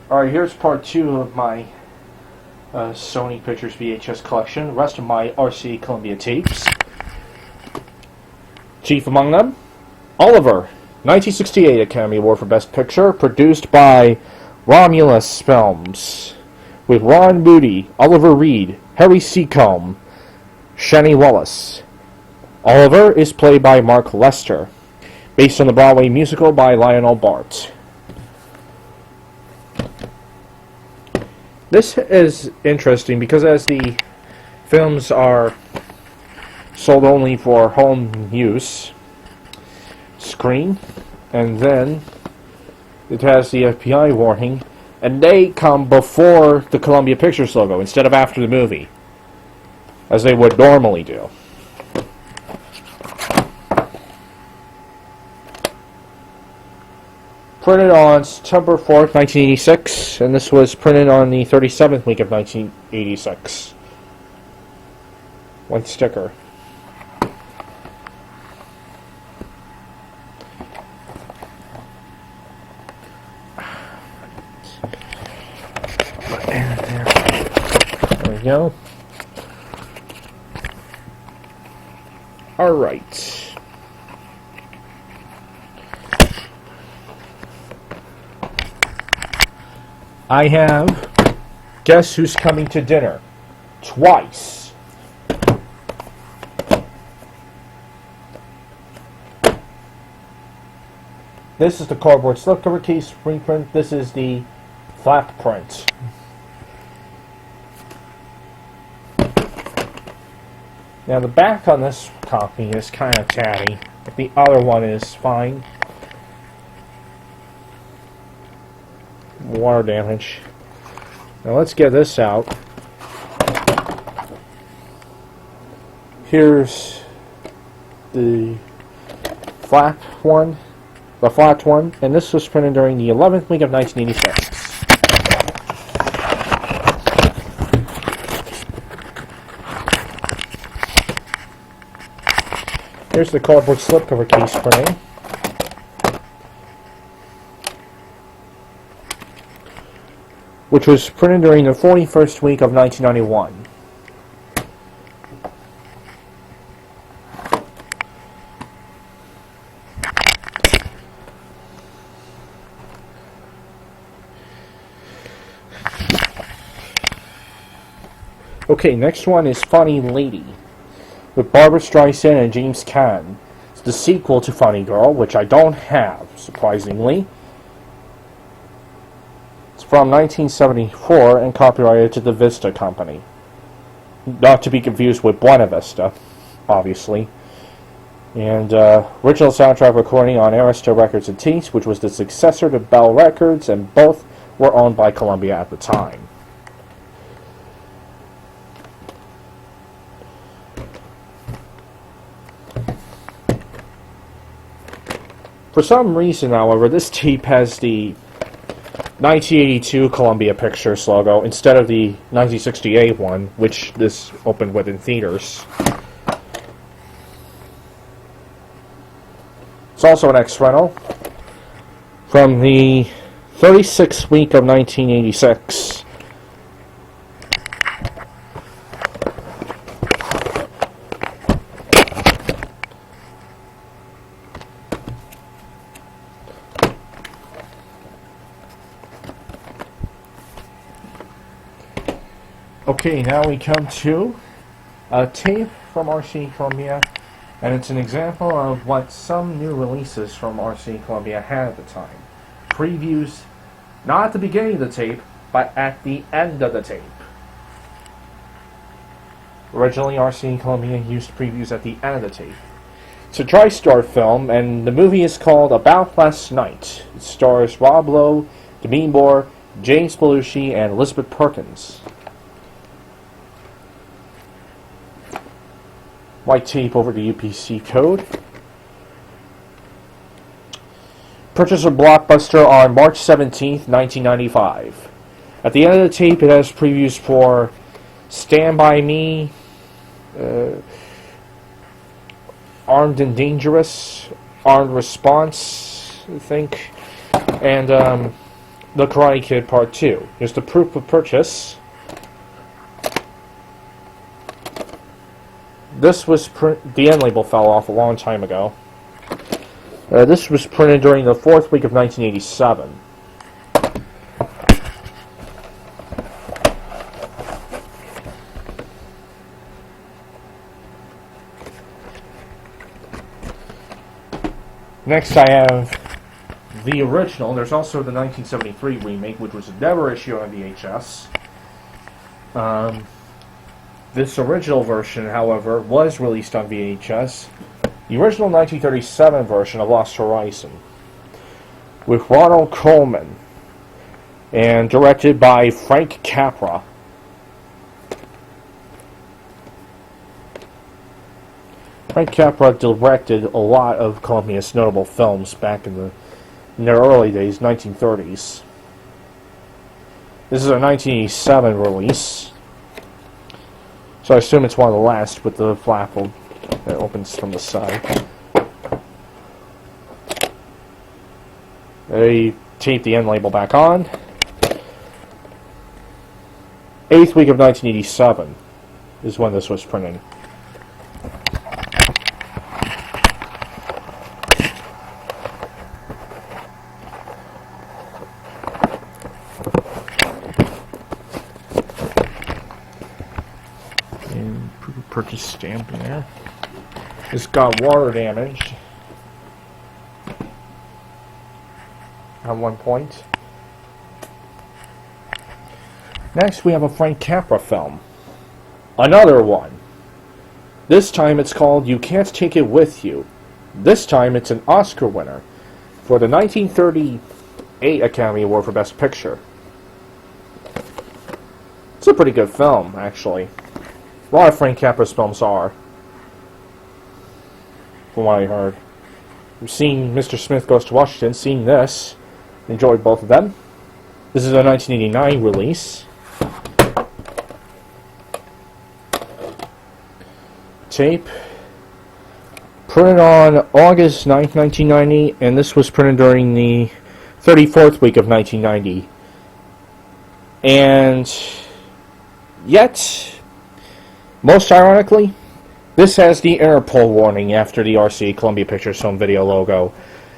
Alright, here's part 2 of my Sony Pictures VHS collection. The rest of my RCA-Columbia tapes. Chief among them, Oliver, 1968 Academy Award for Best Picture, produced by Romulus Films, with Ron Moody, Oliver Reed, Harry Seacombe, Shani Wallace. Oliver is played by Mark Lester, based on the Broadway musical by Lionel Bart. This is interesting because as the films are sold only for home use, screen, and then it has the FBI warning, and they come before the Columbia Pictures logo instead of after the movie, as they would normally do. Printed on September 4th, 1986, and this was printed on the 37th week of 1986. One sticker. There we go. Alright. I have Guess Who's Coming to Dinner twice. This is the cardboard slipcover case reprint. This is the flat print. Now the back on this copy is kind of tatty, but the other one is fine. Water damage. Now let's get this out. Here's the flat one, and this was printed during the 11th week of 1986. Here's the cardboard slipcover case printing. Which was printed during the 41st week of 1991. Okay, next one is Funny Lady, with Barbara Streisand and James Caan. It's the sequel to Funny Girl, which I don't have, surprisingly. From 1974 and copyrighted to the Vista Company. Not to be confused with Buena Vista, obviously. And original soundtrack recording on Arista Records and Tapes, which was the successor to Bell Records, and both were owned by Columbia at the time. For some reason, however, this tape has the 1982 Columbia Pictures logo instead of the 1968 one, which this opened with in theaters. It's also an X-Rental from the 36th week of 1986. Okay, now we come to a tape from RCA-Columbia, and it's an example of what some new releases from RCA-Columbia had at the time. Previews, not at the beginning of the tape, but at the end of the tape. Originally, RCA-Columbia used previews at the end of the tape. It's a TriStar film, and the movie is called About Last Night. It stars Rob Lowe, Demi Moore, James Belushi, and Elizabeth Perkins. White tape over the UPC code. Purchase of Blockbuster on March 17th, 1995. At the end of the tape, it has previews for Stand By Me, Armed and Dangerous, Armed Response, I think, and The Karate Kid Part 2. Here's the proof of purchase. This was the end label fell off a long time ago. This was printed during the 4th week of 1987. Next I have the original. There's also the 1973 remake, which was never issued on VHS. This original version, however, was released on VHS. The original 1937 version of Lost Horizon, with Ronald Colman, and directed by Frank Capra. Frank Capra directed a lot of Columbia's notable films back in their early days, 1930s. This is a 1987 release, so I assume it's one of the last, with the flap that opens from the side. They tape the end label back on. 8th week of 1987 is when this was printed. And purchase stamp in there. It's got water damage at one point. Next we have a Frank Capra film. Another one. This time it's called You Can't Take It With You. This time it's an Oscar winner for the 1938 Academy Award for Best Picture. It's a pretty good film, actually. A lot of Frank Capra's films are, from what I heard. We've seen Mr. Smith Goes to Washington, seen this, enjoyed both of them. This is a 1989 release. Tape. Printed on August 9th, 1990, and this was printed during the 34th week of 1990. And yet, most ironically, this has the Interpol warning after the RCA-Columbia Pictures Home Video logo.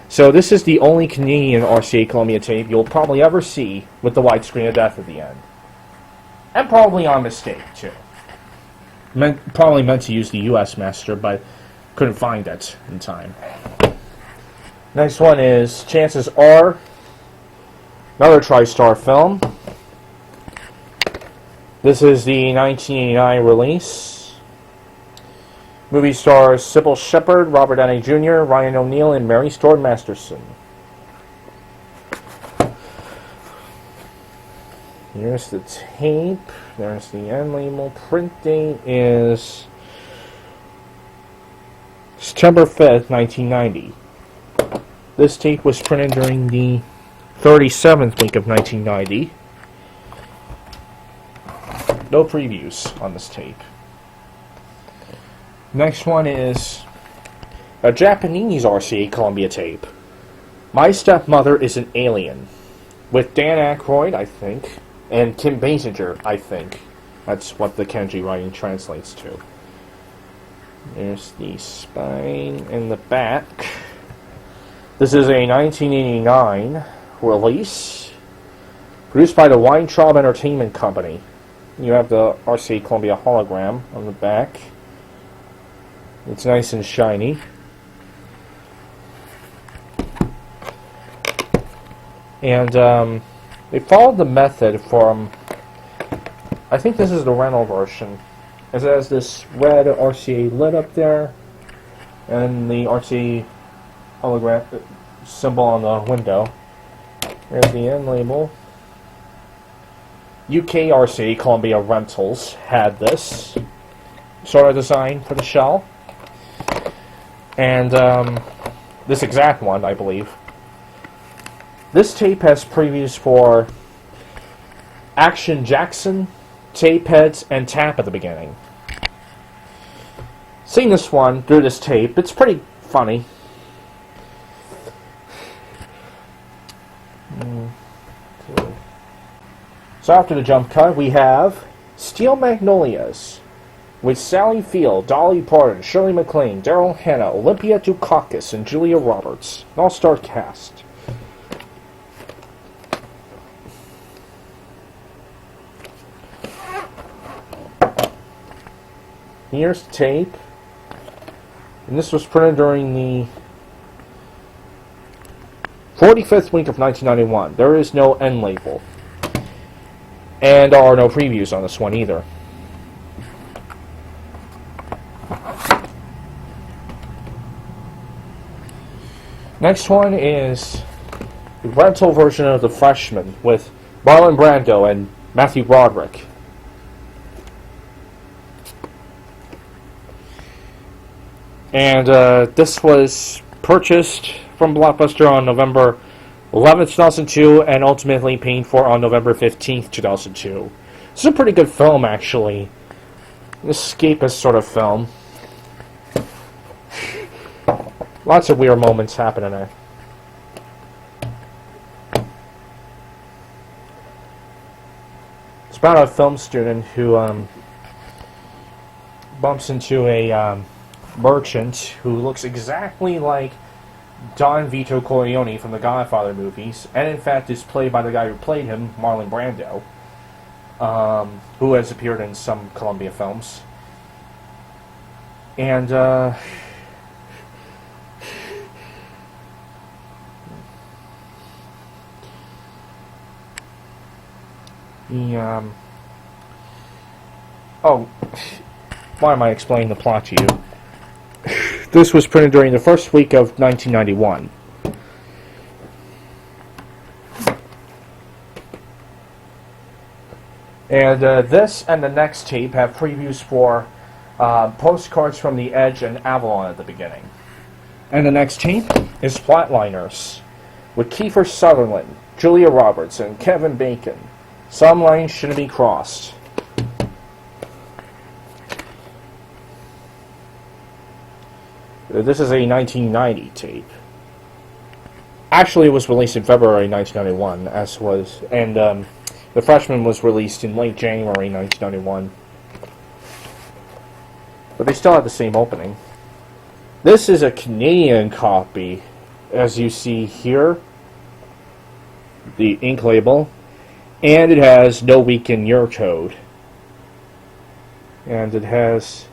So this is the only Canadian RCA-Columbia tape you'll probably ever see with the widescreen of death at the end. And probably on mistake, too. Probably meant to use the US master, but couldn't find it in time. Next one is, chances are, another TriStar film. This is the 1989 release. Movie stars Sybil Shepherd, Robert Downey Jr., Ryan O'Neal, and Mary Stuart Masterson. Here's the tape. There's the end label. Print date is September 5th, 1990. This tape was printed during the 37th week of 1990. No previews on this tape. Next one is a Japanese RCA-Columbia tape. My Stepmother is an Alien, with Dan Aykroyd, I think, and Kim Basinger, I think. That's what the kanji writing translates to. There's the spine and the back. This is a 1989 release, produced by the Weintraub Entertainment Company. You have the RCA-Columbia hologram on the back. It's nice and shiny. And they followed the method from, I think this is the rental version. It has this red RCA lid up there, and the RCA hologram symbol on the window. There's the end label. UK RCA-Columbia Rentals had this sort of design for the shell. And this exact one, I believe. This tape has previews for Action Jackson, Tape Heads, and Tap at the beginning. Seeing this one through this tape, it's pretty funny. So after the jump cut, we have Steel Magnolias with Sally Field, Dolly Parton, Shirley MacLaine, Daryl Hannah, Olympia Dukakis, and Julia Roberts. An all-star cast. Here's the tape. And this was printed during the 45th week of 1991. There is no end label. And there are no previews on this one either. Next one is the rental version of The Freshman with Marlon Brando and Matthew Broderick. And this was purchased from Blockbuster on November 11th, 2002, and ultimately paid for on November 15th, 2002. This is a pretty good film, actually. An escapist sort of film. Lots of weird moments happen in it. It's about a film student who bumps into a merchant who looks exactly like Don Vito Corleone from the Godfather movies, and in fact is played by the guy who played him, Marlon Brando, who has appeared in some Columbia films. And why am I explaining the plot to you? This was printed during the first week of 1991. And this and the next tape have previews for Postcards from the Edge and Avalon at the beginning. And the next tape is Flatliners with Kiefer Sutherland, Julia Roberts, and Kevin Bacon. Some lines shouldn't be crossed. This is a 1990 tape. Actually, it was released in February 1991, as was, and The Freshman was released in late January 1991. But they still have the same opening. This is a Canadian copy, as you see here. The ink label. And it has no week in year code. And it has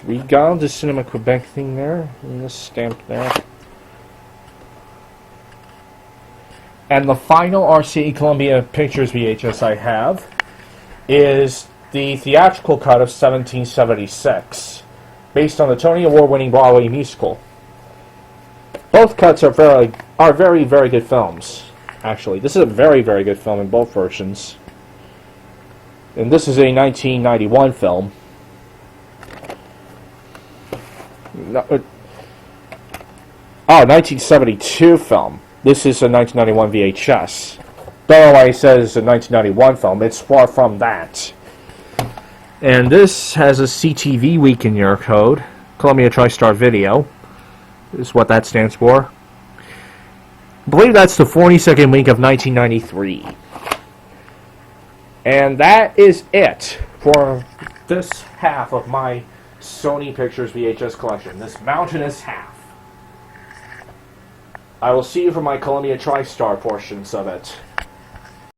Regal de Cinema Quebec thing there, and this stamp there. And the final RCA-Columbia Pictures VHS I have is the theatrical cut of 1776, based on the Tony Award-winning Broadway musical. Both cuts are very, very good films. Actually, this is a very, very good film in both versions. And this is a 1991 film. 1972 film. This is a 1991 VHS. Don't know why he says it's a 1991 film. It's far from that. And this has a CTV week in year code. Columbia TriStar Video is what that stands for. I believe that's the 42nd week of 1993. And that is it for this half of my Sony Pictures VHS collection, this mountainous half. I will see you for my Columbia TriStar portions of it.